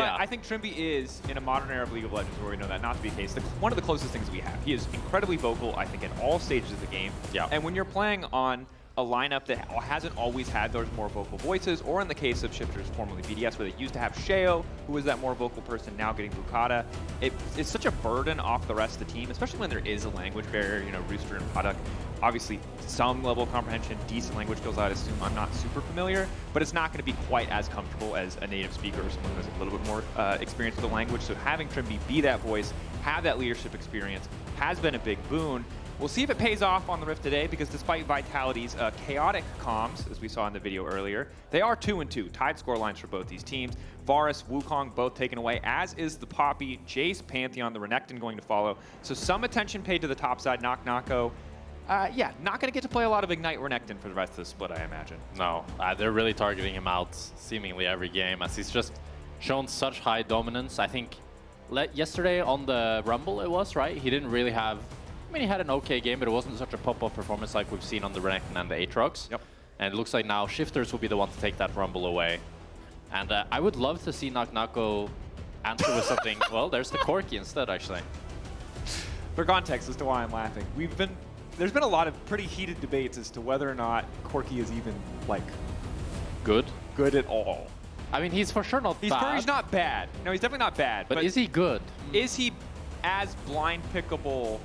But I think Trymbi is, in a modern era of League of Legends where we know that not to be the case, one of the closest things we have. He is incredibly vocal, I think, at all stages of the game. Yeah. And when you're playing on a lineup that hasn't always had those more vocal voices, or in the case of Shifters, formerly VDS, where they used to have Sheo, who was that more vocal person, now getting Boukada, it's such a burden off the rest of the team, especially when there is a language barrier. You know, Rooster and Paduck, obviously some level of comprehension, decent language skills, I'd assume. I'm not super familiar, but it's not going to be quite as comfortable as a native speaker or someone who has a little bit more experience with the language. So having Trymbi be that voice, have that leadership experience, has been a big boon. We'll see if it pays off on the Rift today, because despite Vitality's chaotic comms, as we saw in the video earlier, they are 2-2, tied score lines for both these teams. Varus, Wukong both taken away, as is the Poppy, Jace, Pantheon, the Renekton going to follow. So some attention paid to the top side. Nako. Yeah, not going to get to play a lot of Ignite Renekton for the rest of the split, I imagine. No, they're really targeting him out seemingly every game, as he's just shown such high dominance. I think yesterday on the Rumble it was, right? He didn't really have... I mean, he had an okay game, but it wasn't such a pop-off performance like we've seen on the Renekton and the Aatrox. Yep. And it looks like now Shifters will be the one to take that Rumble away. And I would love to see Nako answer with something. Well, there's the Corki instead, actually. For context as to why I'm laughing, there's been a lot of pretty heated debates as to whether or not Corki is even, like, good at all. I mean, he's for sure not bad. He's not bad. No, he's definitely not bad. But is he good? Is he as blind pickable?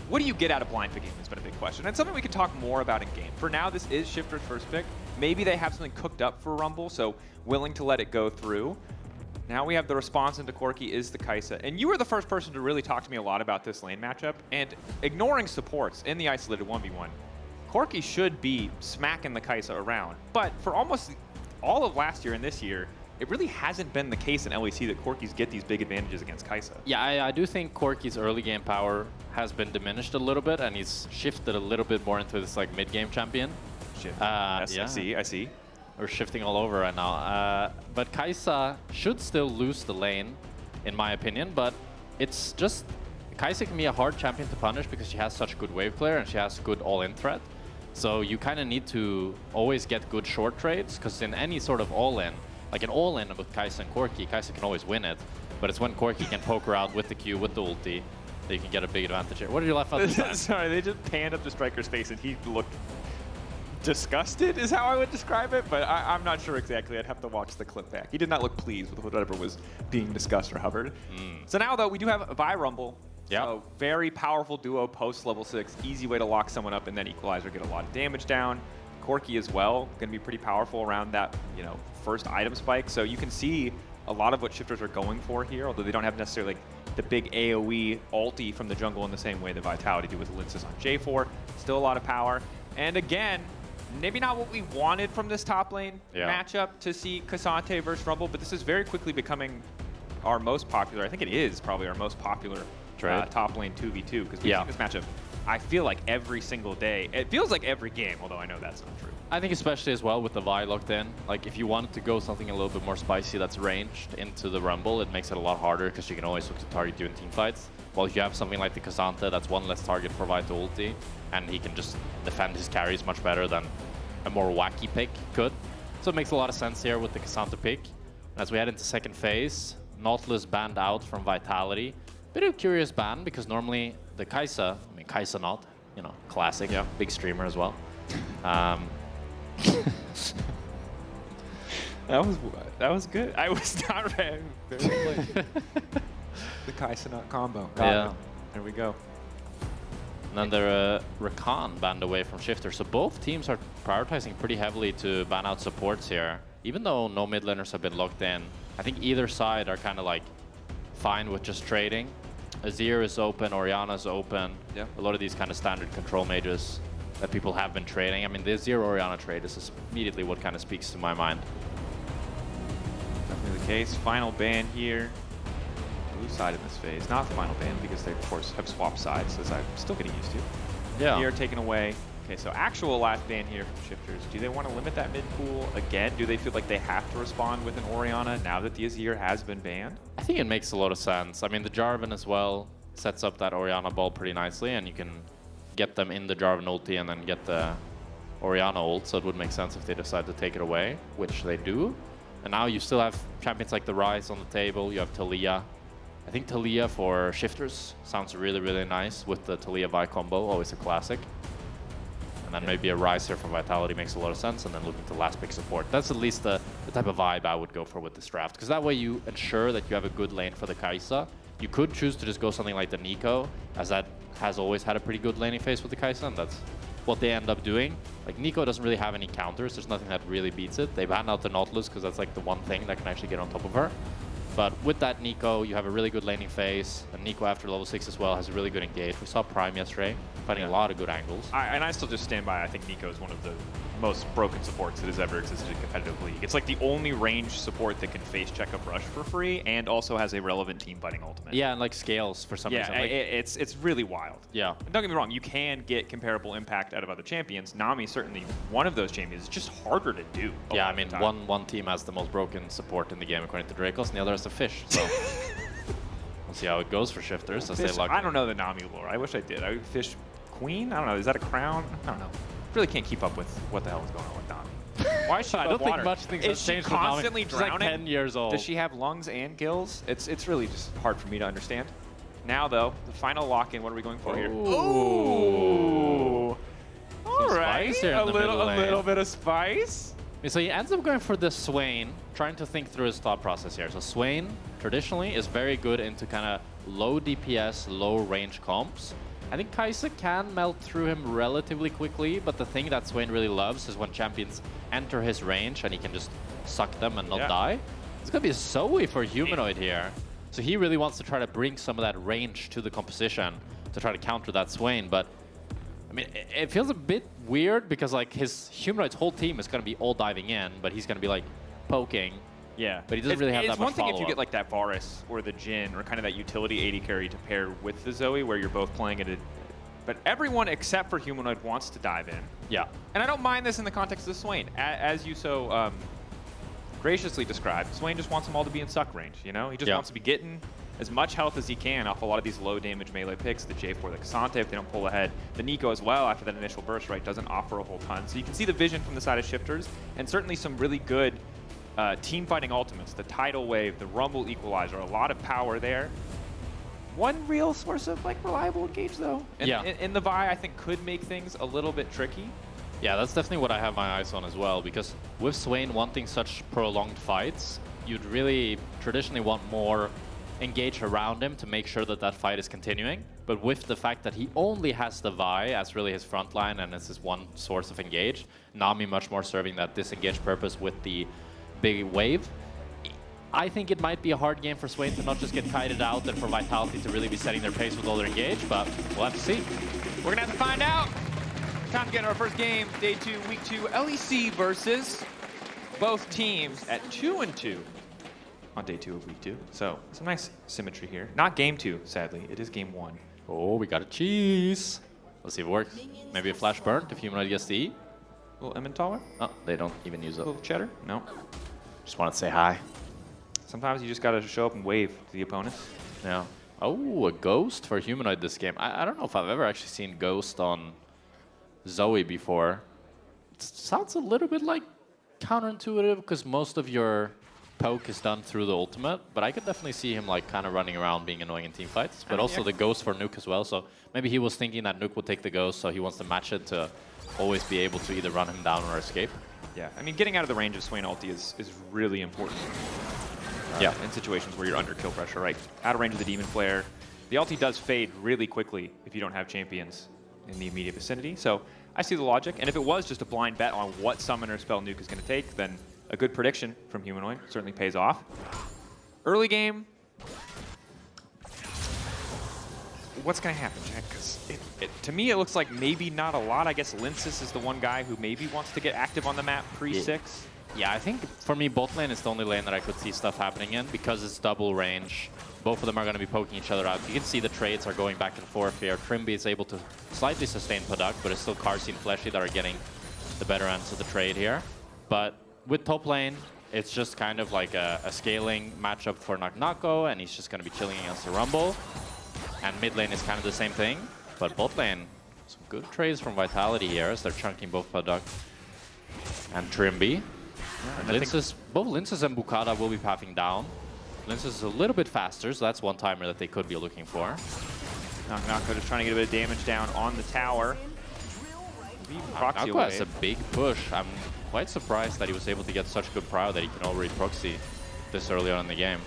What do you get out of blind picking has been a big question. And something we can talk more about in game. For now, this is Shifter's first pick. Maybe they have something cooked up for Rumble, so willing to let it go through. Now we have the response into Corki is the Kai'Sa. And you were the first person to really talk to me a lot about this lane matchup. And ignoring supports in the isolated 1v1, Corki should be smacking the Kai'Sa around. But for almost all of last year and this year, it really hasn't been the case in LEC that Corkis get these big advantages against Kai'Sa. Yeah, I do think Corki's early game power has been diminished a little bit, and he's shifted a little bit more into this like mid-game champion. Yes, yeah. I see. We're shifting all over right now. But Kai'Sa should still lose the lane, in my opinion, but it's just... Kai'Sa can be a hard champion to punish because she has such good wave clear and she has good all-in threat. So you kind of need to always get good short trades, because in any sort of all-in, like an all-in with Kai'Sa and Corki, Kai'Sa can always win it, but it's when Corki can poke her out with the Q, with the ulti, that you can get a big advantage here. What did you laugh at? Sorry, they just panned up the striker's face and he looked disgusted, is how I would describe it, but I'm not sure exactly. I'd have to watch the clip back. He did not look pleased with whatever was being discussed or hovered. So now, though, we do have a Vi Rumble. Yeah. So very powerful duo post level 6. Easy way to lock someone up and then Equalizer, get a lot of damage down. Corki as well, going to be pretty powerful around that, you know, first item spike. So you can see a lot of what Shifters are going for here, although they don't have necessarily like the big AoE ulti from the jungle in the same way that Vitality do with Lyncas on J4. Still a lot of power. And again, maybe not what we wanted from this top lane matchup to see K'Sante versus Rumble, but this is very quickly becoming our most popular. I think it is probably our most popular top lane 2v2, because we've seen this matchup, I feel like every single day. It feels like every game, although I know that's not true. I think especially as well with the Vi locked in, like if you wanted to go something a little bit more spicy that's ranged into the Rumble, it makes it a lot harder because you can always look to target you in team fights. While if you have something like the K'Sante, that's one less target for Vi to ulti, and he can just defend his carries much better than a more wacky pick could. So it makes a lot of sense here with the K'Sante pick. And as we head into second phase, Nautilus banned out from Vitality. Bit of a curious ban, because normally the Kai'Sa, I mean Kai'Sa not, you know, classic, big streamer as well. That was good. I was not ready. The Kai'Sa not combo. Got it. There we go. And then they're Rakan banned away from Shifter. So both teams are prioritizing pretty heavily to ban out supports here. Even though no mid laners have been locked in, I think either side are kind of like fine with just trading. Azir is open, Orianna's open. Yeah. A lot of these kind of standard control mages that people have been trading. I mean, the Azir Orianna trade is immediately what kind of speaks to my mind. Definitely the case. Final ban here. Blue side in this phase. Not the final ban, because they, of course, have swapped sides, as I'm still getting used to. Yeah. Here taken away. Okay, so actual last ban here from Shifters. Do they want to limit that mid pool again? Do they feel like they have to respond with an Orianna now that the Azir has been banned? I think it makes a lot of sense. I mean, the Jarvan as well sets up that Orianna ball pretty nicely, and you can get them in the Jarvan ulti and then get the Orianna ult, so it would make sense if they decide to take it away, which they do. And now you still have champions like the Rise on the table. You have Taliyah. I think Taliyah for shifters sounds really, really nice with the Taliyah Vi combo, always a classic. And then maybe a Rise here for Vitality makes a lot of sense, and then looking to last pick support. That's at least the type of vibe I would go for with this draft, because that way you ensure that you have a good lane for the Kai'Sa. You could choose to just go something like the Neeko, as that has always had a pretty good laning phase with the Kai'Sa, and that's what they end up doing. Like, Neeko doesn't really have any counters. There's nothing that really beats it. They banned out the Nautilus because that's like the one thing that can actually get on top of her. But with that Neeko, you have a really good laning phase. And Neeko after level 6 as well has a really good engage. We saw Prime yesterday, finding a lot of good angles. And I still just stand by, I think Neeko is one of the most broken supports that has ever existed in competitive league. It's like the only range support that can face check up rush for free and also has a relevant team fighting ultimate. Yeah, and like scales for some reason. Like, it's really wild. Yeah. And don't get me wrong, you can get comparable impact out of other champions. Nami certainly one of those champions. It's just harder to do. Yeah, I mean, one team has the most broken support in the game according to Drakos, and the other has the fish. So we'll see how it goes for shifters as they luck. I don't know the Nami lore. I wish I did. I would fish queen? I don't know. Is that a crown? I don't know. Really can't keep up with what the hell is going on with Nami. Why is she I don't think much things have changed with Nami. Constantly drowning? She's like 10 years old. Does she have lungs and gills? It's really just hard for me to understand. Now though, the final lock-in. What are we going for here? Ooh. All right. A little bit of spice. So he ends up going for the Swain, trying to think through his thought process here. So Swain traditionally is very good into kind of low DPS, low range comps. I think Kai'Sa can melt through him relatively quickly, but the thing that Swain really loves is when champions enter his range and he can just suck them and not die. It's going to be a Zoe for Humanoid here. So he really wants to try to bring some of that range to the composition to try to counter that Swain, but I mean, it feels a bit weird because like his Humanoid's whole team is going to be all diving in, but he's going to be like poking. Yeah, but he doesn't really have that much follow-up. It's one thing if you get like that Varus or the Jhin or kind of that utility AD carry to pair with the Zoe where you're both playing at it. But everyone except for Humanoid wants to dive in. Yeah. And I don't mind this in the context of Swain. As you so graciously described, Swain just wants them all to be in suck range, you know? He just wants to be getting as much health as he can off a lot of these low damage melee picks, the J4, the Cassante if they don't pull ahead. The Neeko as well after that initial burst, right, doesn't offer a whole ton. So you can see the vision from the side of shifters and certainly some really good team fighting ultimates, the Tidal Wave, the Rumble Equalizer, a lot of power there. One real source of like reliable engage though. And in the Vi I think could make things a little bit tricky. Yeah, that's definitely what I have my eyes on as well, because with Swain wanting such prolonged fights, you'd really traditionally want more engage around him to make sure that that fight is continuing. But with the fact that he only has the Vi as really his front line and as his one source of engage, Nami much more serving that disengage purpose with the big wave. I think it might be a hard game for Swain to not just get kited out and for Vitality to really be setting their pace with all their engage, but we'll have to see. We're gonna have to find out. Time to get into our first game, day 2, week 2, LEC Versus. Both teams at 2-2 on day 2 of week 2. So some nice symmetry here. Not game 2, sadly. It is game 1. Oh, we got a cheese. Let's see if it works. Maybe a flash burnt if Humanoid gets to eat. A little Emmentaler? Oh, they don't even use it. A little cheddar? No. Just wanted to say hi. Sometimes you just gotta show up and wave to the opponent. Yeah. Oh, a Ghost for Humanoid this game. I don't know if I've ever actually seen Ghost on Zoe before. It sounds a little bit like counterintuitive because most of your poke is done through the ultimate, but I could definitely see him like kind of running around being annoying in team fights. But also the Ghost for Nuke as well, so maybe he was thinking that Nuke would take the Ghost, so he wants to match it to always be able to either run him down or escape. Yeah, I mean, getting out of the range of Swain ulti is really important. In situations where you're under kill pressure, right? Out of range of the Demon Flare. The ulti does fade really quickly if you don't have champions in the immediate vicinity. So I see the logic. And if it was just a blind bet on what summoner spell Nuke is going to take, then a good prediction from Humanoid certainly pays off. Early game. What's going to happen, Jack? Because to me, it looks like maybe not a lot. I guess Lyncas is the one guy who maybe wants to get active on the map pre-6. Yeah, I think for me, bot lane is the only lane that I could see stuff happening in because it's double range. Both of them are going to be poking each other out. You can see the trades are going back and forth here. Trymbi is able to slightly sustain Paduck, but it's still Carzzy and Fleshy that are getting the better ends of the trade here. But with top lane, it's just kind of like a scaling matchup for Nako, and he's just going to be chilling against the Rumble. And mid lane is kind of the same thing. But bot lane, some good trades from Vitality here as they're chunking both Paduck and Trymbi. Lyncas, both Lyncas and Boukada will be pathing down. Lyncas is a little bit faster, so that's one timer that they could be looking for. Nako just trying to get a bit of damage down on the tower. Nako has a big push. I'm quite surprised that he was able to get such good prio that he can already proxy this early on in the game.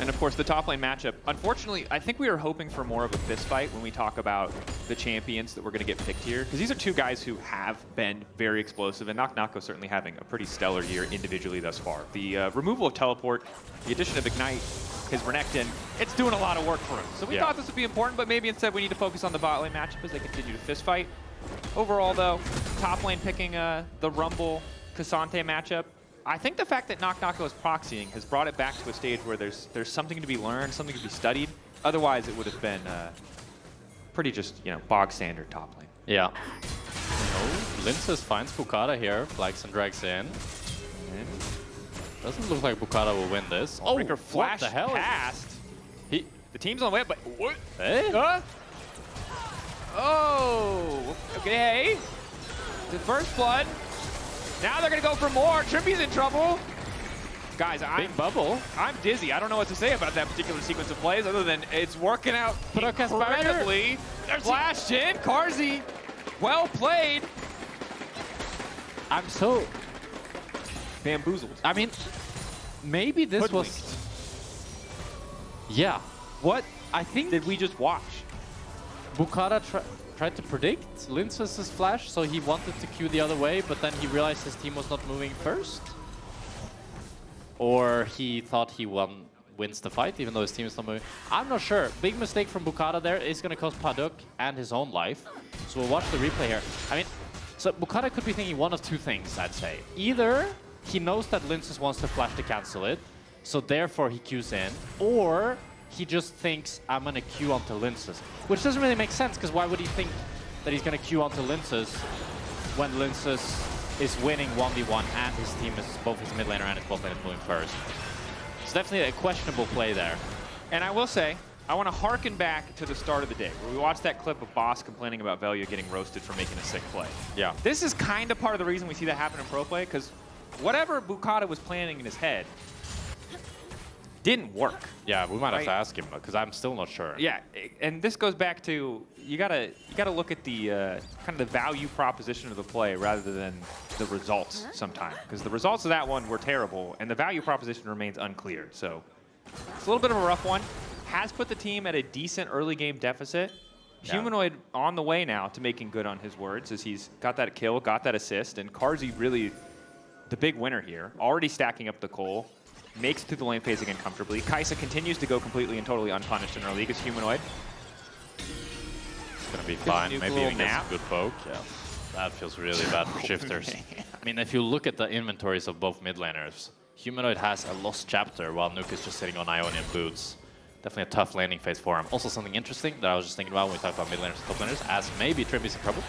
And of course, the top lane matchup. Unfortunately, I think we were hoping for more of a fist fight when we talk about the champions that we're going to get picked here. Because these are two guys who have been very explosive, and Nako certainly having a pretty stellar year individually thus far. The removal of teleport, the addition of Ignite, his Renekton, it's doing a lot of work for him. So we thought this would be important, but maybe instead we need to focus on the bot lane matchup as they continue to fist fight. Overall, though, top lane picking the Rumble Kai'Sa matchup. I think the fact that Nako is proxying has brought it back to a stage where there's something to be learned, something to be studied. Otherwise, it would have been pretty just, bog standard top lane. Yeah. Lyncas finds Boukada here, flags and drags in. Doesn't look like Boukada will win this. Oh, Breaker flash what the hell? past. The team's on the way up, but what? Hey? Oh, okay. The first blood. Now they're going to go for more. Trymbi's in trouble. Guys, I'm dizzy. I don't know what to say about that particular sequence of plays other than it's working out incredibly. Flashed in. Carzzy, well played. I'm so bamboozled. I mean, maybe this was... Yeah. What I think did we just watch? Boukada tried to predict Lyncas' flash, so he wanted to queue the other way, but then he realized his team was not moving first. Or he thought he wins the fight, even though his team is not moving. I'm not sure. Big mistake from Boukada there is going to cost Paduck and his own life. So we'll watch the replay here. I mean, so Boukada could be thinking one of two things, I'd say. Either he knows that Lyncas wants to flash to cancel it, so therefore he queues in, or he just thinks, I'm going to queue onto Lyncas. Which doesn't really make sense, because why would he think that he's going to queue onto Lyncas when Lyncas is winning 1v1 and his team is, both his mid laner and his bot lane is moving first? It's definitely a questionable play there. And I will say, I want to harken back to the start of the day, where we watched that clip of Boss complaining about Velia getting roasted for making a sick play. Yeah. This is kind of part of the reason we see that happen in pro play, because whatever Boukada was planning in his head didn't work. Yeah, we might have to ask him, because I'm still not sure. Yeah, and this goes back to, you gotta look at the kind of the value proposition of the play rather than the results sometimes, because the results of that one were terrible, and the value proposition remains unclear. So it's a little bit of a rough one. Has put the team at a decent early game deficit. Yeah. Humanoid on the way now to making good on his words, as he's got that kill, got that assist, and Carzzy really the big winner here, already stacking up the coal. Makes it through the lane phase again comfortably. Kai'Sa continues to go completely and totally unpunished in our league as Humanoid. It's going to be fine. Maybe even gets a good poke. Yeah. That feels really bad for shifters. I mean, if you look at the inventories of both mid laners, Humanoid has a lost chapter while Nuke is just sitting on Ionian boots. Definitely a tough landing phase for him. Also something interesting that I was just thinking about when we talk about mid laners and top laners, as maybe Trymbi's in trouble.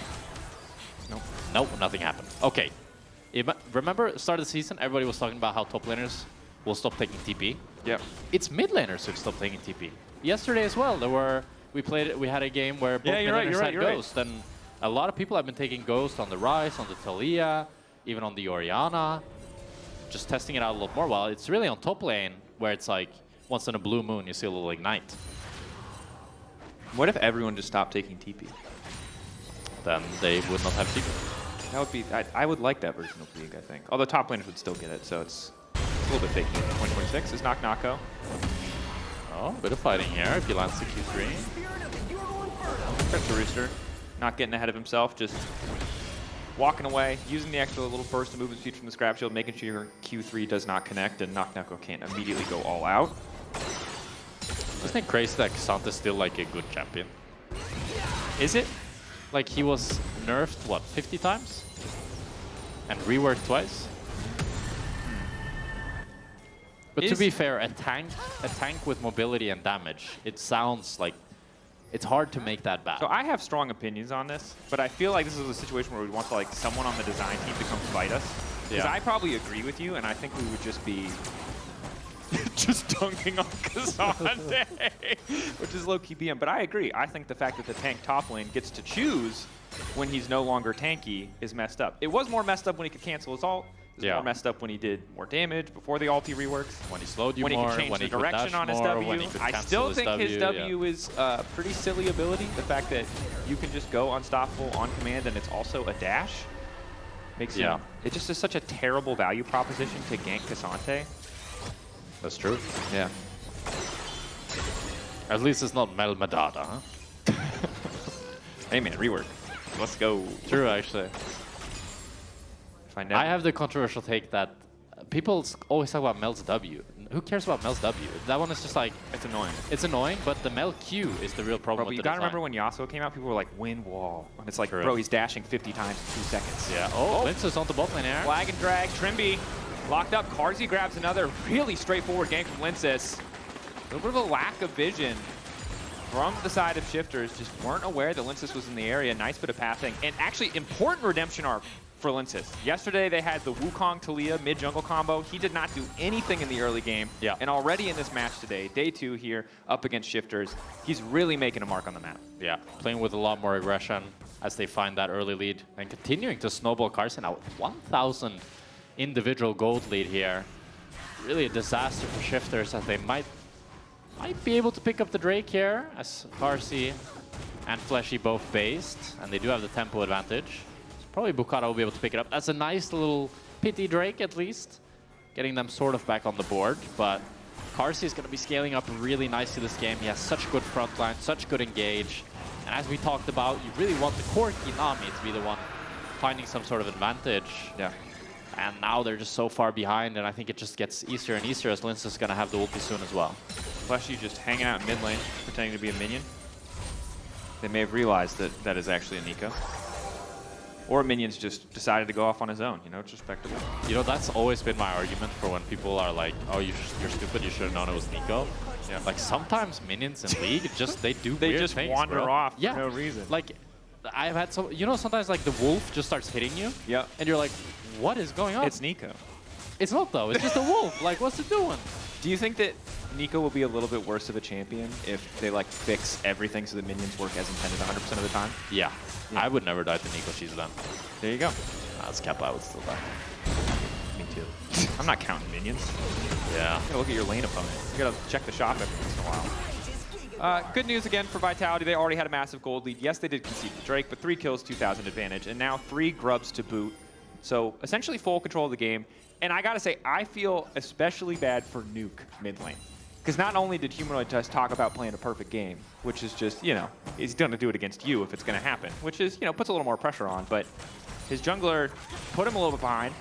Nope. Nope, nothing happened. Okay. Remember, at the start of the season, everybody was talking about how top laners will stop taking TP. Yep. It's mid laners who stop taking TP. Yesterday as well, we had a game where both mid laners had Ghost, and a lot of people have been taking Ghost on the Ryze, on the Talia, even on the Orianna, just testing it out a lot more. While it's really on top lane where it's like once in a blue moon you see a little Ignite. What if everyone just stopped taking TP? Then they would not have TP. That would be. I would like that version of League, I think. Although top laners would still get it, so it's a little bit fakey. 2026 is Nako. Oh, a bit of fighting here if he lands the Q3. Credit to Rooster. Not getting ahead of himself, just walking away, using the extra little burst of movement speed from the Scrap Shield, making sure Q3 does not connect and Nako can't immediately go all out. Isn't it crazy that Kai'Sa is still like a good champion? Is it? Like he was nerfed, what, 50 times? And reworked twice? But to be fair, a tank with mobility and damage, it sounds like it's hard to make that bad. So I have strong opinions on this, but I feel like this is a situation where we want to someone on the design team to come fight us. Because I probably agree with you, and I think we would just be just dunking on Kai'Sa, which is low-key BM. But I agree. I think the fact that the tank top lane gets to choose when he's no longer tanky is messed up. It was more messed up when he could cancel his ult. It was more messed up when he did more damage before the ulti reworks. When he slowed you when more, he could change when the he could direction dash on his more, W. when he could I cancel still think his W yeah. is a pretty silly ability. The fact that you can just go unstoppable on command and it's also a dash makes him. It just is such a terrible value proposition to gank K'Sante. That's true. Yeah. At least it's not Mel Madada, huh? Hey man, rework. Let's go. True, actually. Find out. I have the controversial take that people always talk about Mel's W. Who cares about Mel's W? That one is just like... It's annoying. It's annoying, but the Mel Q is the real problem Bro, with you the gotta design. remember when Yasuo came out, people were like, win wall. And it's like, True. bro, he's dashing 50 times in 2 seconds. Yeah. Oh, Lyncas on the bot lane here. Flag and drag. Trymbi locked up. Carzzy grabs another really straightforward gank from Lyncas. A little bit of a lack of vision from the side of Shifters. Just weren't aware that Lyncas was in the area. Nice bit of pathing. And actually, important redemption arc for Lyncas. Yesterday, they had the Wukong Talia mid-jungle combo. He did not do anything in the early game. Yeah. And already in this match today, day 2 here, up against Shifters, he's really making a mark on the map. Yeah, playing with a lot more aggression as they find that early lead and continuing to snowball Carzzy now. 1,000 individual gold lead here. Really a disaster for Shifters as they might be able to pick up the Drake here as Carzzy and Fleshy both based, and they do have the tempo advantage. Probably Boukada will be able to pick it up. That's a nice little pity Drake, at least. Getting them sort of back on the board, but Carzzy is going to be scaling up really nicely this game. He has such good front line, such good engage. And as we talked about, you really want the Corki Nami to be the one finding some sort of advantage. Yeah. And now they're just so far behind, and I think it just gets easier and easier as Lyncas is going to have the ulti soon as well. Fleshy just hanging out in mid lane, pretending to be a minion. They may have realized that that is actually a Neeko. Or Minions just decided to go off on his own, you know, it's respectable. You know, that's always been my argument for when people are like, oh, you're stupid, you should have known it was Niko. Yeah. Like, sometimes Minions in League, they do They weird just things, wander bro. off Yeah. for no reason. Like, I've had some, you know, sometimes like the wolf just starts hitting you. Yeah. And you're like, what is going on? It's Neeko. It's not though, it's just a wolf. Like, what's it doing? Do you think that Neeko will be a little bit worse of a champion if they like fix everything so the minions work as intended 100% of the time? Yeah. I would never die to Niko, she's done. There you go. That's Kappa, I would still die. Me too. I'm not counting minions. Yeah. You gotta look at your lane opponent. You gotta check the shop every once in a while. Good news again for Vitality. They already had a massive gold lead. Yes, they did concede to Drake, but 3 kills, 2,000 advantage, and now 3 grubs to boot. So essentially full control of the game. And I gotta say, I feel especially bad for Nuke mid lane. Because not only did Humanoid just talk about playing a perfect game, which is just, you know, he's gonna do it against you if it's gonna happen, which is, you know, puts a little more pressure on, but his jungler put him a little bit behind.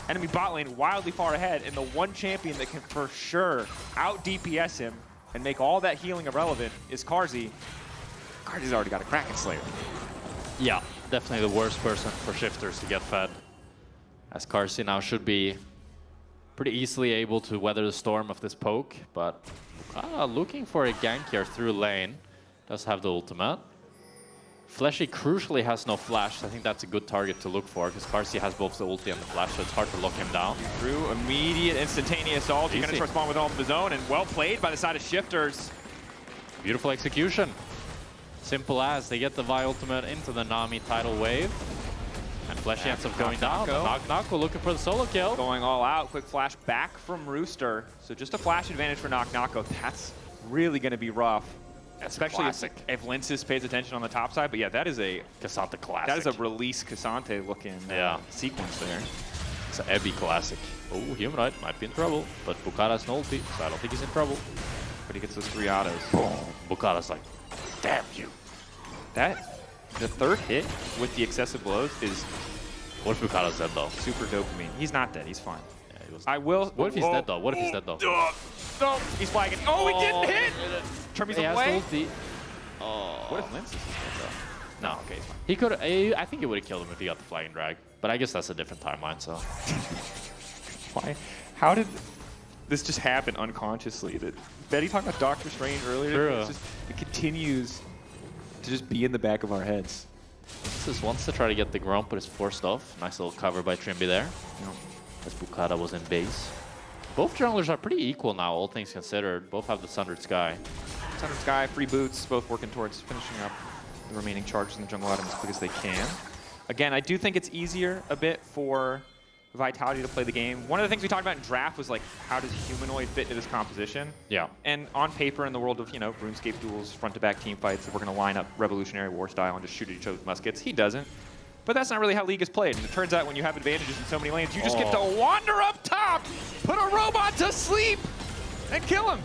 Enemy bot lane wildly far ahead, and the one champion that can for sure out DPS him and make all that healing irrelevant is Carzzy. Carzzy's already got a Kraken Slayer. Yeah, definitely the worst person for Shifters to get fed. As Carzzy now should be pretty easily able to weather the storm of this poke, but looking for a gank here through lane. Does have the ultimate. Fleshy crucially has no flash. I think that's a good target to look for because Carzzy has both the ulti and the flash, so it's hard to lock him down. Through immediate instantaneous ult. He's going to respond with all of his own, and well played by the side of Shifters. Beautiful execution. Simple as they get the Vi ultimate into the Nami tidal wave. And Fleshy ends up going down. Nako looking for the solo kill. Going all out. Quick flash back from Rooster. So just a flash advantage for Nako. That's really going to be rough. Especially if Lyncas pays attention on the top side. But yeah, that is a K'Sante classic. That is a release K'Sante looking sequence there. It's an Ebby classic. Oh, Humanoid might be in trouble. But Boukada's no ulti, so I don't think he's in trouble. But he gets those 3 autos. Boom. Boukada's like, damn you. The third hit with the excessive blows is... What if Boukada's dead though? Super dopamine. He's not dead, he's fine. Yeah, he was. I will... What if he's dead though? What if he's dead though? No, he's flagging. Oh, he didn't hit! Trymbi's away. What if Lyncas is dead though? No, okay, he's fine. He could. I think it would have killed him if he got the flag and drag. But I guess that's a different timeline, so. Why? How did this just happen unconsciously? That Betty talked about Doctor Strange earlier. True. It continues to just be in the back of our heads. This is wants to try to get the Grump, but it's forced off. Nice little cover by Trymbi there. Yep. As Boukada was in base. Both junglers are pretty equal now, all things considered. Both have the Sundered Sky. Sundered Sky, free boots, both working towards finishing up the remaining charges in the jungle items as quick as they can. Again, I do think it's easier a bit for Vitality to play the game. One of the things we talked about in draft was like, how does Humanoid fit into this composition? Yeah. And on paper, in the world of, you know, RuneScape duels, front-to-back team fights, if we're going to line up Revolutionary War style and just shoot at each other with muskets, he doesn't. But that's not really how League is played. And it turns out when you have advantages in so many lanes, you just get to wander up top, put a robot to sleep, and kill him.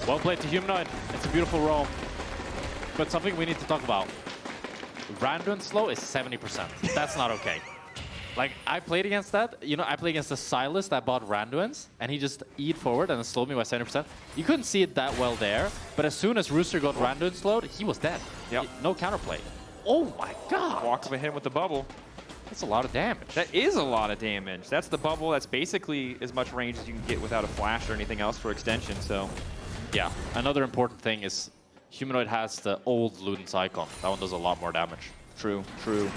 Well played to Humanoid. It's a beautiful roam. But something we need to talk about. Randuin slow is 70%. That's not okay. Like, I played against that. You know, I played against the Silas that bought Randuins, and he just eat forward and then slowed me by 70%. You couldn't see it that well there, but as soon as Rooster got Randuin slowed, he was dead. Yep. No counterplay. Oh my god! Walk up and hit him with the bubble. That's a lot of damage. That is a lot of damage. That's the bubble. That's basically as much range as you can get without a flash or anything else for extension, so. Yeah, another important thing is Humanoid has the old Ludens icon. That one does a lot more damage. True, true.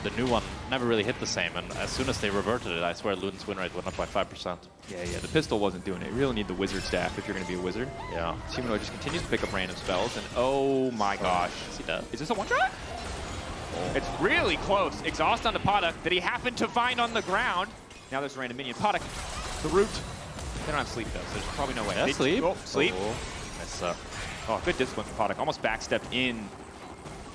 The new one never really hit the same, and as soon as they reverted it, I swear Ludens win rate went up by 5%. Yeah, the pistol wasn't doing it. You really need the wizard staff if you're going to be a wizard. Yeah. Humanoid just continues to pick up random spells, and oh my gosh. Is he dead? Is this a one-shot? Oh. It's really close. Exhaust onto Paduck that he happened to find on the ground. Now there's a random minion. Paduck, the root. They don't have sleep, though, so there's probably no way. Yeah, sleep. Oh, sleep. Oh, oh, good discipline for Paduck. Almost backstepped in.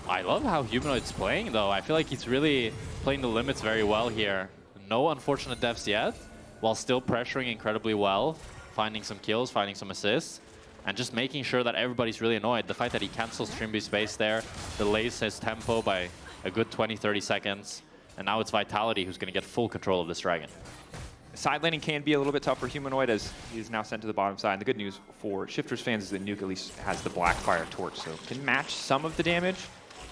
I love how Humanoid's playing, though. I feel like he's really playing the limits very well here. No unfortunate deaths yet, while still pressuring incredibly well, finding some kills, finding some assists, and just making sure that everybody's really annoyed. The fact that he cancels Trymbi's base there, delays his tempo by a good 20-30 seconds, and now it's Vitality who's going to get full control of this dragon. Side laning can be a little bit tough for Humanoid as he is now sent to the bottom side. And the good news for Shifters fans is that Nuke at least has the Blackfire Torch, so can match some of the damage.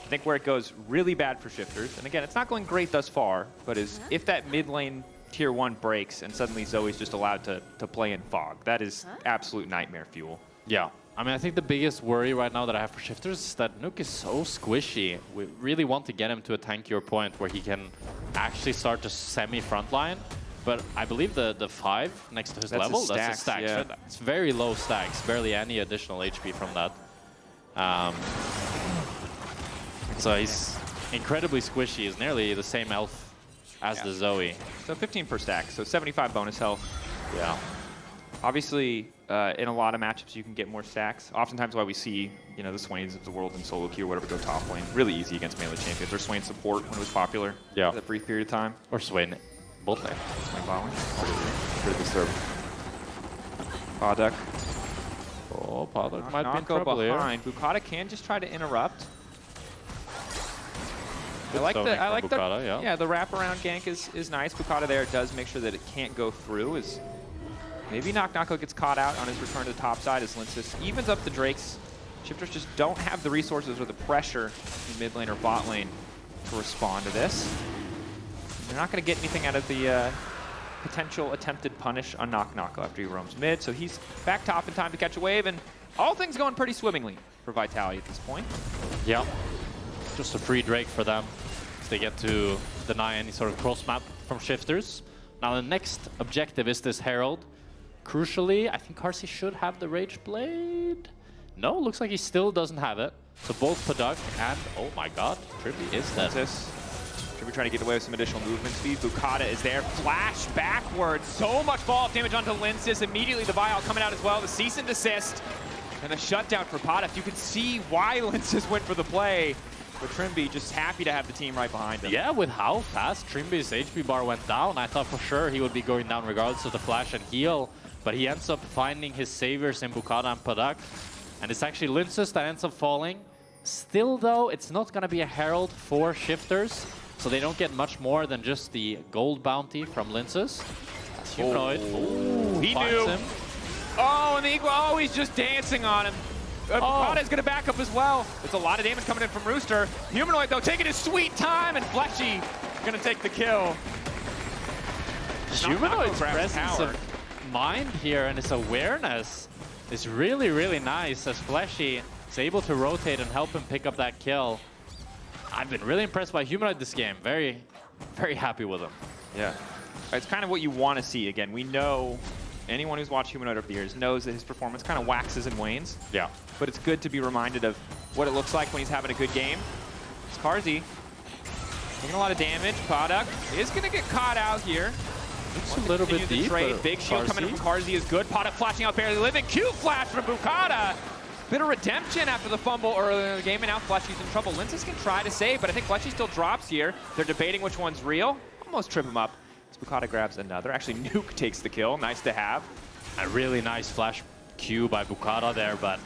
I think where it goes really bad for Shifters, and again, it's not going great thus far, but is if that mid lane tier 1 breaks and suddenly Zoe's just allowed to play in Fog, that is absolute nightmare fuel. Yeah. I mean, I think the biggest worry right now that I have for Shifters is that Nuke is so squishy. We really want to get him to a tankier point where he can actually start to semi-frontline. But I believe the 5 next to his level, that's his stacks. Yeah. It's very low stacks, barely any additional HP from that. So he's incredibly squishy. He's nearly the same health as the Zoe. So 15 per stack, so 75 bonus health. Yeah. Obviously, in a lot of matchups, you can get more stacks. Oftentimes why we see, you know, the Swains of the world in solo queue or whatever go top lane. Really easy against melee champions. Or Swain support when it was popular for that brief period of time. Or Swain bot lane. Swain bot lane. Pretty disturbing. Paduck. Oh, Paduck might be in Nako trouble behind. here. Boukada can just try to interrupt. I like Boukada, the wraparound gank is nice. Boukada there does make sure that it can't go through. As maybe Nako gets caught out on his return to the top side as Lyncas evens up the Drakes. Shifters just don't have the resources or the pressure in mid lane or bot lane to respond to this. They're not going to get anything out of the potential attempted punish on Nako after he roams mid. So he's back top in time to catch a wave, and all things going pretty swimmingly for Vitality at this point. Yeah. Just a free Drake for them. They get to deny any sort of cross map from Shifters. Now the next objective is this Herald. Crucially, I think Carzzy should have the Rage Blade. No, looks like he still doesn't have it. So both Paduck and, oh my god, Trymbi is dead. Trymbi trying to get away with some additional movement speed. Boukada is there. Flash backwards. So much fall-off damage onto Lyncas. Immediately the Vial coming out as well. The cease and desist. And a shutdown for Paduck. You can see why Lyncas went for the play. But Trymbi just happy to have the team right behind him. Yeah, with how fast Trymbi's HP bar went down, I thought for sure he would be going down regardless of the flash and heal. But he ends up finding his saviors in Boukada and Paduck. And it's actually Lyncas that ends up falling. Still though, it's not going to be a Herald for Shifters. So they don't get much more than just the gold bounty from Lyncas. Humanoid. Oh, he knew. Him. Oh, and the Eagle, oh, he's just dancing on him. Boukada is going to back up as well. There's a lot of damage coming in from Rooster. Humanoid, though, taking his sweet time, and Fleshy going to take the kill. Humanoid's presence of mind here and his awareness is really, really nice as Fleshy is able to rotate and help him pick up that kill. I've been really impressed by Humanoid this game. Very, very happy with him. Yeah. It's kind of what you want to see. Again, we know anyone who's watched Humanoid over the years knows that his performance kind of waxes and wanes. Yeah. But it's good to be reminded of what it looks like when he's having a good game. It's Carzzy. Taking a lot of damage. Paduck is going to get caught out here. It's a little bit deep. Big shield coming in from Carzzy is good. Paduck flashing out, barely living. Cute flash from Boukada. Bit of redemption after the fumble earlier in the game, and now Fleshy's in trouble. Lyncas can try to save, but I think Fleshy still drops here. They're debating which one's real. Almost trip him up. Boukada grabs another. Actually, Nuke takes the kill. Nice to have. A really nice flash Q by Boukada there, but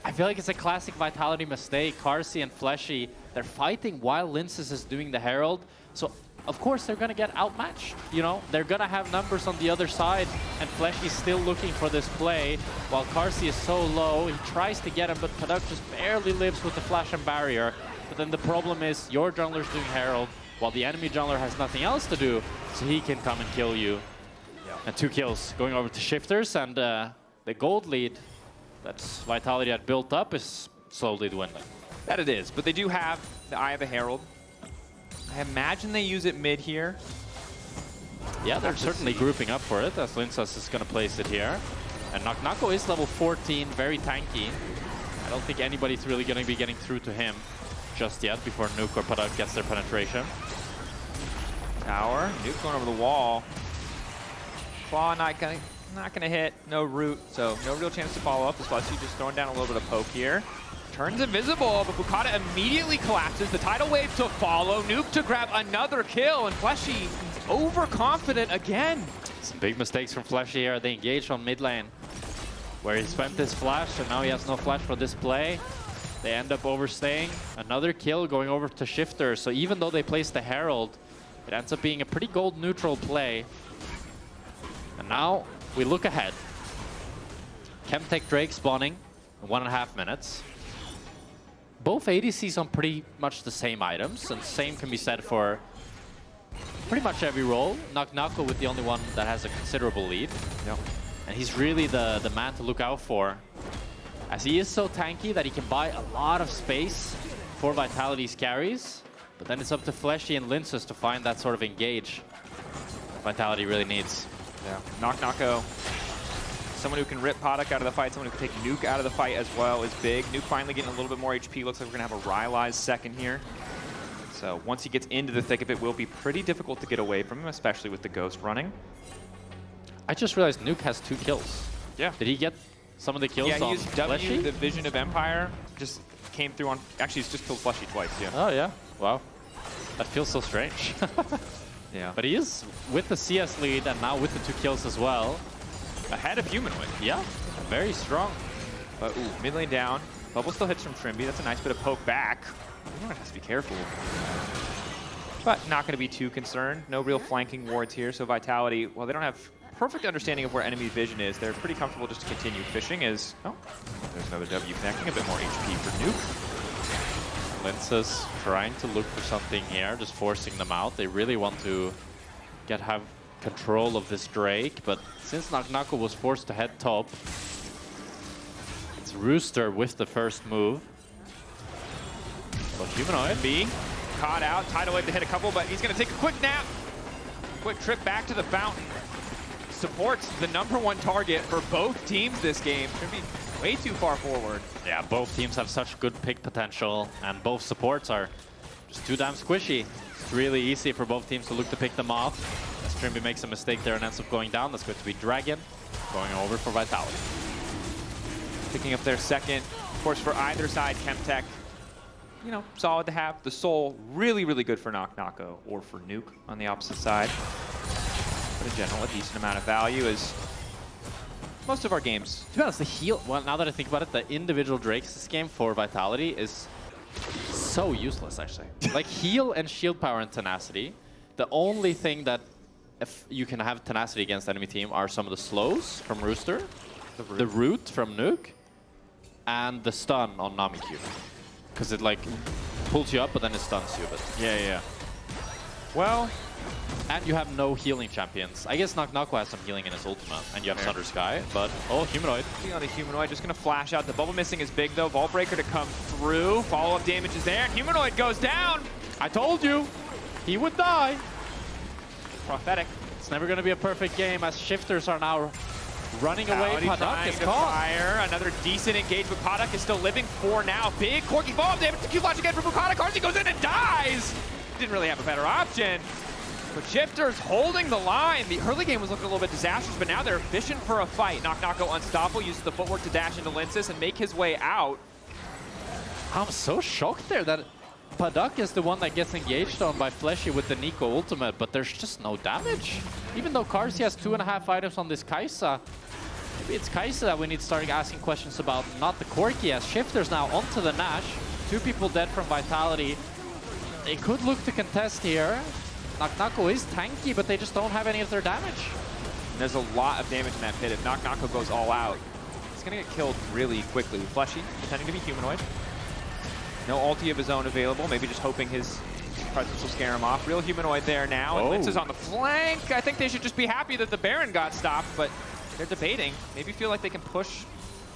I feel like it's a classic Vitality mistake. Carzzy and Fleshy, they're fighting while Lyncas is doing the Herald. So, of course, they're going to get outmatched. You know, they're going to have numbers on the other side, and Fleshy's still looking for this play, while Carzzy is so low. He tries to get him, but Paduck just barely lives with the flash and barrier. But then the problem is your jungler's doing Herald, while the enemy jungler has nothing else to do, so he can come and kill you. Yeah. And 2 kills going over to Shifters, and the gold lead that Vitality had built up is slowly dwindling. That it is, but they do have the Eye of the Herald. I imagine they use it mid here. Yeah, they're certainly grouping up for it, as Lyncas is going to place it here. And Nako is level 14, very tanky. I don't think anybody's really going to be getting through to him just yet before Nuke or Paduck gets their penetration. Tower, Nuke going over the wall. Claw not gonna hit, no root, so no real chance to follow up. Fleshy just throwing down a little bit of poke here. Turns invisible, but Boukada immediately collapses. The tidal wave to follow, Nuke to grab another kill, and Fleshy overconfident again. Some big mistakes from Fleshy here. They engaged on mid lane, where he spent this flash, and now he has no flash for this play. They end up overstaying. Another kill going over to Shifter, so even though they placed the Herald, it ends up being a pretty gold neutral play. And now we look ahead. Chemtech Drake spawning in 1.5 minutes. Both ADCs on pretty much the same items, and same can be said for pretty much every role. Nako with the only one that has a considerable lead. Yep. And he's really the man to look out for, as he is so tanky that he can buy a lot of space for Vitality's carries. But then it's up to Fleshy and Lyncas to find that sort of engage Vitality really needs. Yeah, Nako, someone who can rip Paduck out of the fight, someone who can take Nuke out of the fight as well is big. Nuke finally getting a little bit more HP. Looks like we're going to have a Rylai's second here. So once he gets into the thick of it, will be pretty difficult to get away from him, especially with the Ghost running. I just realized Nuke has 2 kills. Yeah. Did he get some of the kills on Yeah, he used W, Fleshy? the Vision of Empire, just came through on... Actually, he's just killed Fleshy twice, yeah. Oh, yeah. Wow. That feels so strange. Yeah. But he is with the CS lead and now with the 2 kills as well. Ahead of Humanoid. Yeah, very strong. But ooh, mid lane down. Bubble still hits from Trymbi. That's a nice bit of poke back. Humanoid has to be careful. But not going to be too concerned. No real flanking wards here. So Vitality, while they don't have perfect understanding of where enemy vision is, they're pretty comfortable just to continue fishing as... Oh, there's another W connecting. A bit more HP for Nuke. Lyncas trying to look for something here, just forcing them out. They really want to have control of this Drake, but since Nako was forced to head top, it's Rooster with the first move. So Humanoid B caught out, tidal wave to hit a couple, but he's going to take a quick nap. Quick trip back to the fountain. Supports the #1 target for both teams this game. Trymbi way too far forward. Yeah, both teams have such good pick potential, and both supports are just too damn squishy. It's really easy for both teams to look to pick them off. As Trymbi makes a mistake there and ends up going down, that's going to be Dragon going over for Vitality. Picking up their second. Of course, for either side, Chemtech, you know, solid to have. The Soul, really, really good for Nako or for Nuke on the opposite side. But in general, a decent amount of value is most of our games. To be honest, the heal, well, now that I think about it, the individual Drakes this game for Vitality is so useless, actually. Like, heal and shield power and tenacity. The only thing that if you can have tenacity against enemy team are some of the slows from Rooster, the root from Nuke, and the stun on Nami Q. Because it, like, pulls you up, but then it stuns you. But Yeah. Well, and you have no healing champions. I guess Nako has some healing in his ultimate, and you have Thunder Sky, but oh, Humanoid. On the Humanoid, just going to flash out. The bubble missing is big, though. Vault Breaker to come through. Follow-up damage is there, and Humanoid goes down. I told you, he would die. Prophetic. It's never going to be a perfect game, as Shifters are now running away. Paduck is caught. Fire. Another decent engagement. Paduck is still living for now. Big Corki follow-up damage to Q-Flash again from Boukada. Carzzy goes in and dies. didn't really have a better option. But Shifters holding the line. The early game was looking a little bit disastrous, but now they're fishing for a fight. Nako unstoppable, uses the footwork to dash into Lyncas and make his way out. I'm so shocked there that Paduck is the one that gets engaged on by Fleshy with the Neeko ultimate, but there's just no damage. Even though Carzzy has 2.5 items on this Kai'Sa, maybe it's Kai'Sa that we need to start asking questions about, not the Corki, as Shifters now onto the Nash. 2 people dead from Vitality. They could look to contest here. Nako is tanky, but they just don't have any of their damage. There's a lot of damage in that pit. If Nako goes all out, he's going to get killed really quickly. Fleshy, pretending to be Humanoid. No ulti of his own available, maybe just hoping his presence will scare him off. Real Humanoid there now, and Lyncas is on the flank. I think they should just be happy that the Baron got stopped, but they're debating. Maybe feel like they can push,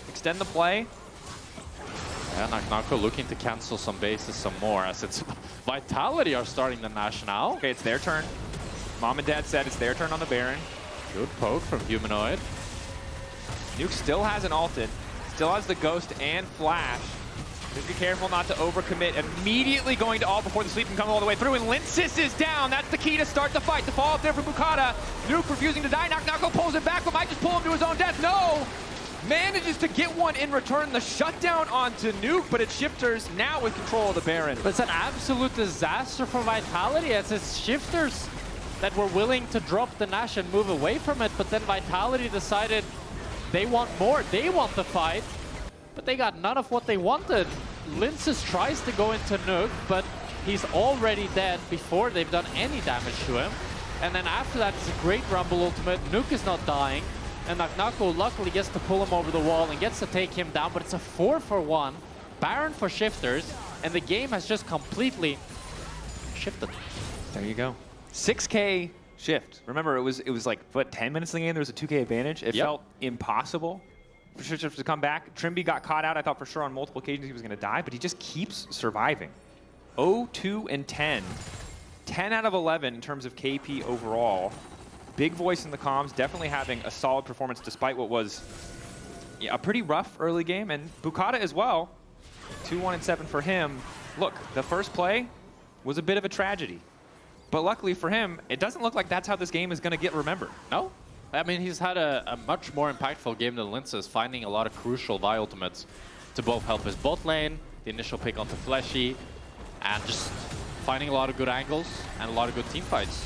extend the play. Yeah, Nako looking to cancel some bases some more, as it's Vitality are starting the Nash now. Okay, it's their turn. Mom and Dad said it's their turn on the Baron. Good poke from Humanoid. Nuke still hasn't ulted, still has the Ghost and Flash. Just be careful not to overcommit. Immediately going to ult before the sleep can come all the way through, and Lyncas is down. That's the key to start the fight. The fall up there for Boukada. Nuke refusing to die. Nako pulls it back, but might just pull him to his own death. No! Manages to get one in return. The shutdown onto Nuke, but it's Shifters now with control of the Baron. But it's an absolute disaster for Vitality, as it's Shifters that were willing to drop the Nash and move away from it, but then Vitality decided they want more. They want the fight. But they got none of what they wanted. Lyncas tries to go into Nuke, but he's already dead before they've done any damage to him. And then after that, it's a great Rumble ultimate. Nuke is not dying. And Nako luckily gets to pull him over the wall and gets to take him down. But it's a 4-for-1. Baron for Shifters. And the game has just completely shifted. There you go. 6K shift. Remember, it was like, what, 10 minutes in the game? There was a 2K advantage. It felt impossible for Shifters to come back. Trymbi got caught out. I thought for sure on multiple occasions he was going to die, but he just keeps surviving. 0-2 and 10. 10 out of 11 in terms of KP overall. Big voice in the comms, definitely having a solid performance despite what was a pretty rough early game. And Boukada as well. 2-1 and 7 for him. Look, the first play was a bit of a tragedy. But luckily for him, it doesn't look like that's how this game is going to get remembered. No? I mean, he's had a much more impactful game than Lyncas, finding a lot of crucial Vi ultimates to both help his bot lane, the initial pick onto Fleshy, and just finding a lot of good angles and a lot of good team fights.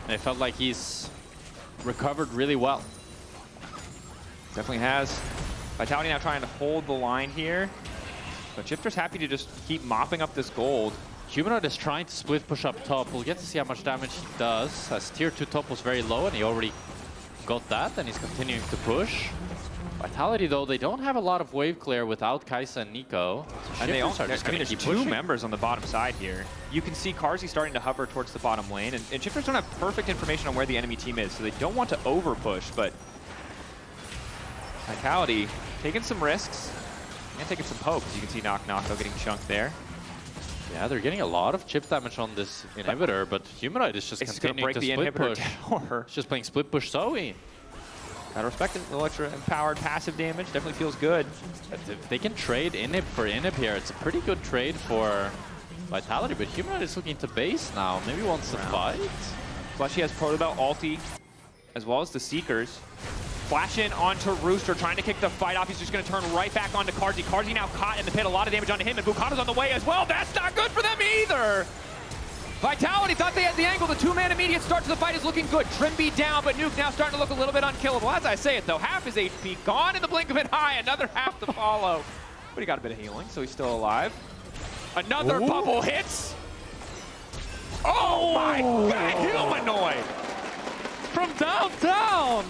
And it felt like he's recovered really well. Definitely has. Vitality now trying to hold the line here, but Shifters happy to just keep mopping up this gold. Humanoid is trying to split push up top. We'll get to see how much damage he does, as tier 2 top was very low and he already got that, and he's continuing to push. Vitality, though, they don't have a lot of wave clear without Kai'Sa and Neeko. And they also, there's two members on the bottom side here. You can see Carzzy starting to hover towards the bottom lane, and Shifters don't have perfect information on where the enemy team is, so they don't want to over push, but Vitality taking some risks and taking some pokes. You can see Nako getting chunked there. Yeah, they're getting a lot of chip damage on this inhibitor, but Humanoid is just continuing to split push. It's just playing split push Zoe. Gotta respect it. The extra empowered passive damage definitely feels good. If they can trade inhib for inhib here, it's a pretty good trade for Vitality, but Humanoid is looking to base now. Maybe wants to fight. Fleshy has Protobelt ulti, as well as the Seekers. Flash in onto Rooster, trying to kick the fight off. He's just going to turn right back onto Carzzy. Carzzy now caught in the pit, a lot of damage onto him, and Boukada's on the way as well. That's not good for them either. Vitality thought they had the angle. The 2-man immediate start to the fight is looking good. Trymbi down, but Nuke now starting to look a little bit unkillable. As I say it, though, half his HP gone in the blink of an eye. Another half to follow. But he got a bit of healing, so he's still alive. Another bubble hits. Oh my God, Humanoid! From downtown!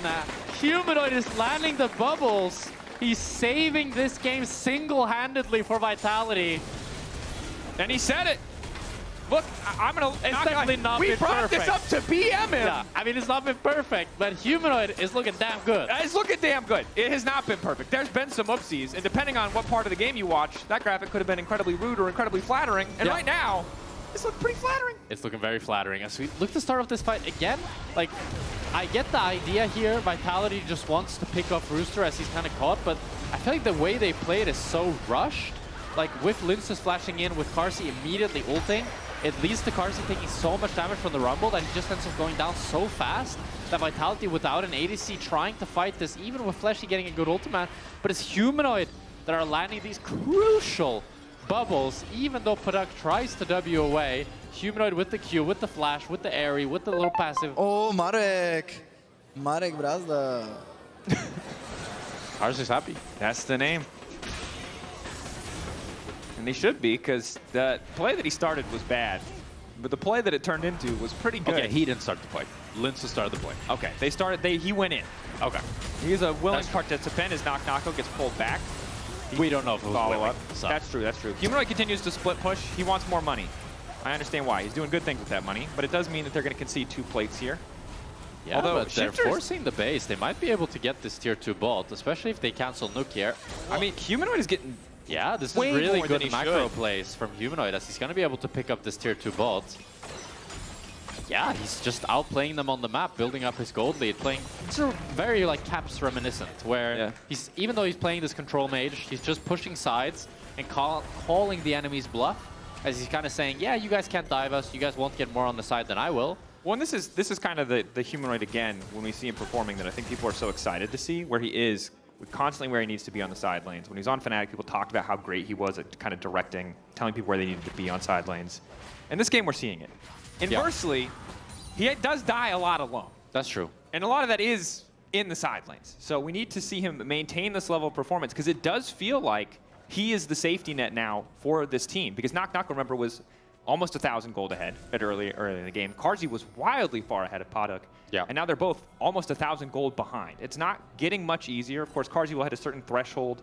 Humanoid is landing the bubbles. He's saving this game single-handedly for Vitality. And he said it. Look, I'm gonna. It's definitely not been perfect. We brought this up to BM him. Yeah, I mean, it's not been perfect, but Humanoid is looking damn good. It's looking damn good. It has not been perfect. There's been some oopsies, and depending on what part of the game you watch, that graphic could have been incredibly rude or incredibly flattering. And right now, this looks pretty flattering. It's looking very flattering. As we look to start off this fight again, like, I get the idea here. Vitality just wants to pick off Rooster as he's kind of caught, but I feel like the way they play it is so rushed. Like, with Lyncas flashing in, with Carzzy immediately ulting, it leads to Carzzy taking so much damage from the Rumble that he just ends up going down so fast that Vitality without an ADC trying to fight this, even with Fleshy getting a good ultimate, but it's Humanoid that are landing these crucial bubbles, even though Paduck tries to W away. Humanoid with the Q, with the flash, with the airy, with the little passive. Oh, Marek Brazda. Carzzy's happy. That's the name. And they should be, because the play that he started was bad. But the play that it turned into was pretty good. Okay, he didn't start the play. Lyncas started the play. Okay, he went in. Okay. He's a willing participant as Nako gets pulled back. We don't know if it was Follow willing, up. so. That's true, that's true. Humanoid continues to split push. He wants more money. I understand why. He's doing good things with that money, but it does mean that they're going to concede 2 plates here. Yeah, although but they're forcing the base. They might be able to get this tier 2 bot, especially if they cancel Nuke here. I mean, Humanoid is getting yeah, this is way really more good than he macro should. plays from Humanoid as he's going to be able to pick up this tier 2 bot. Yeah, he's just outplaying them on the map, building up his gold lead, playing. It's a very like Caps reminiscent, where he's even though he's playing this control mage, he's just pushing sides and calling the enemy's bluff, as he's kind of saying, yeah, you guys can't dive us, you guys won't get more on the side than I will. Well, and this is kind of the Humanoid again when we see him performing that I think people are so excited to see, where he is constantly where he needs to be on the side lanes. When he was on Fnatic, people talked about how great he was at kind of directing, telling people where they needed to be on side lanes. In this game, we're seeing it. Inversely, he does die a lot alone. That's true. And a lot of that is in the side lanes. So we need to see him maintain this level of performance, because it does feel like he is the safety net now for this team. Because Naak, remember, was almost 1,000 gold ahead at early in the game. Carzzy was wildly far ahead of Paduck. Yeah. And now they're both almost 1,000 gold behind. It's not getting much easier. Of course, Carzzy will hit a certain threshold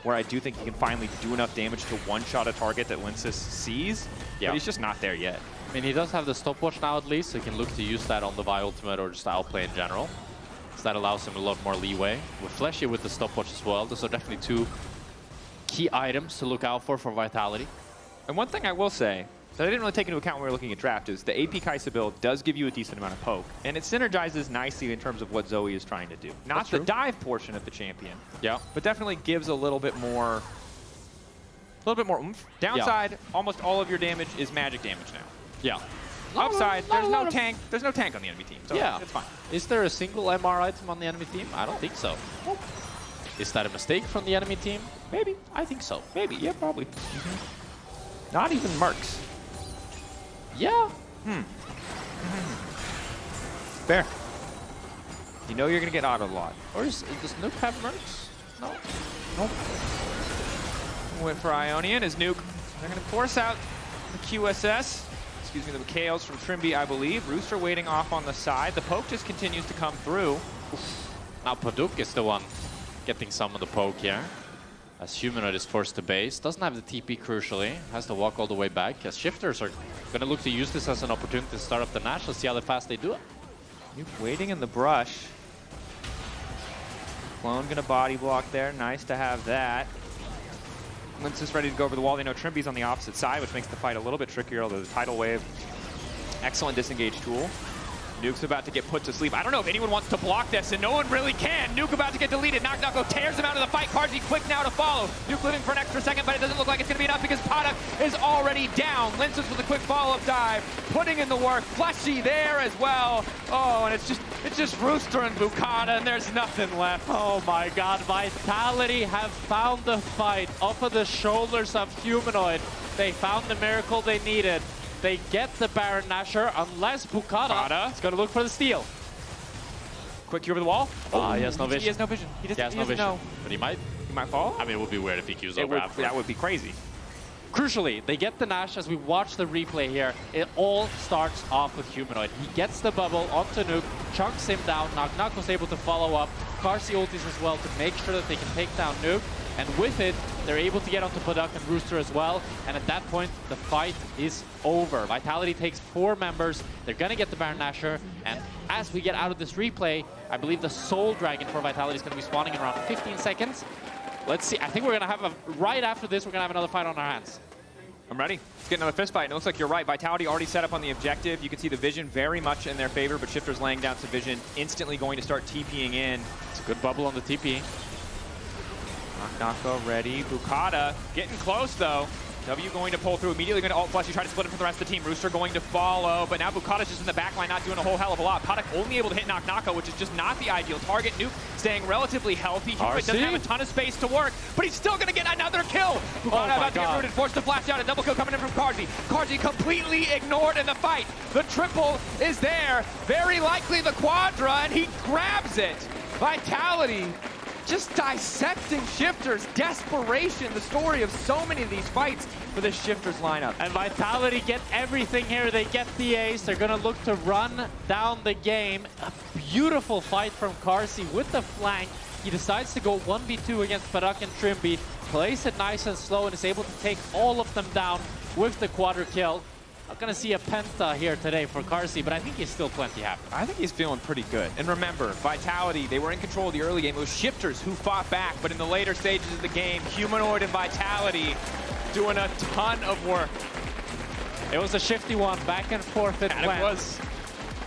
where I do think he can finally do enough damage to one-shot a target that Lyncas sees. Yeah. But he's just not there yet. I mean, he does have the stopwatch now at least, so he can look to use that on the Vi ultimate or just outplay in general. So that allows him a lot more leeway. With Fleshy with the stopwatch as well, those are definitely 2 key items to look out for Vitality. And one thing I will say that I didn't really take into account when we were looking at draft is the AP Kai'Sa build does give you a decent amount of poke, and it synergizes nicely in terms of what Zoe is trying to do. Not the dive portion of the champion, but definitely gives a little bit more oomph. Downside, almost all of your damage is magic damage now. Yeah. Upside, there's no tank. There's no tank on the enemy team, so it's fine. Is there a single MR item on the enemy team? I don't think so. Nope. Is that a mistake from the enemy team? Maybe. I think so. Maybe. Yeah, probably. Not even Mercs. Yeah. Fair. You know you're gonna get auto a lot. Or does Nuke have Mercs? No. Nope. Went for Ionian as Nuke. They're gonna force out the QSS. Excuse me, the Chaos from Trymbi, I believe. Rooster waiting off on the side. The poke just continues to come through. Now Paduck is the one getting some of the poke here. As Humanoid is forced to base. Doesn't have the TP crucially. Has to walk all the way back. As Shifters are going to look to use this as an opportunity to start up the Nash. Let's see how fast they do it. Nuke waiting in the brush. Clone going to body block there. Nice to have that. Lyncas ready to go over the wall. They know Trymbi's on the opposite side, which makes the fight a little bit trickier, although the tidal wave, excellent disengage tool. Nuke's about to get put to sleep. I don't know if anyone wants to block this, and no one really can. Nuke about to get deleted. Nako tears him out of the fight. Carzzy quick now to follow. Nuke living for an extra second, but it doesn't look like it's going to be enough because Paduck is already down. Lyncas with a quick follow-up dive, putting in the work. Fleshy there as well. Oh, and it's just Rooster and Boukada, and there's nothing left. Oh my god, Vitality have found the fight off of the shoulders of Humanoid. They found the miracle they needed. They get the Baron Nashor, unless Boukada is going to look for the steal. Quick cue over the wall. Oh, he has no vision. He has no vision. He doesn't know. But he might. He might fall? I mean, it would be weird if he queues over after. That would be crazy. Crucially, they get the Nash as we watch the replay here. It all starts off with Humanoid. He gets the bubble onto Nuke, chunks him down. Naak was able to follow up. Carzzy ultis as well to make sure that they can take down Nuke. And with it, they're able to get onto Paduck and Rooster as well. And at that point, the fight is over. Vitality takes 4 members. They're going to get the Baron Nashor. And as we get out of this replay, I believe the Soul Dragon for Vitality is going to be spawning in around 15 seconds. Let's see. I think we're going to have right after this, we're going to have another fight on our hands. I'm ready. Let's get another fist fight. And it looks like you're right. Vitality already set up on the objective. You can see the vision very much in their favor, but Shifter's laying down some vision, instantly going to start TPing in. It's a good bubble on the TP. Nako ready. Boukada getting close, though. W going to pull through, immediately going to ult Fleshy, try to split it from the rest of the team. Rooster going to follow, but now Boukada's just in the back line, not doing a whole hell of a lot. Paduck only able to hit Nako, which is just not the ideal target. Nuke staying relatively healthy. Humanoid doesn't have a ton of space to work, but he's still going to get another kill. Boukada about to get rooted, forced to flash out. A double kill coming in from Carzzy. Carzzy completely ignored in the fight. The triple is there. Very likely the quadra, and he grabs it. Vitality just dissecting Shifters. Desperation, the story of so many of these fights for this Shifters lineup. And Vitality get everything here. They get the ace. They're going to look to run down the game. A beautiful fight from Carzzy with the flank. He decides to go 1v2 against Paduck and Trymbi. Plays it nice and slow and is able to take all of them down with the quadra kill. Not going to see a penta here today for Carzzy, but I think he's still plenty happy. I think he's feeling pretty good. And remember, Vitality, they were in control of the early game. It was Shifters who fought back, but in the later stages of the game, Humanoid and Vitality doing a ton of work. It was a shifty one, back and forth it went. It was.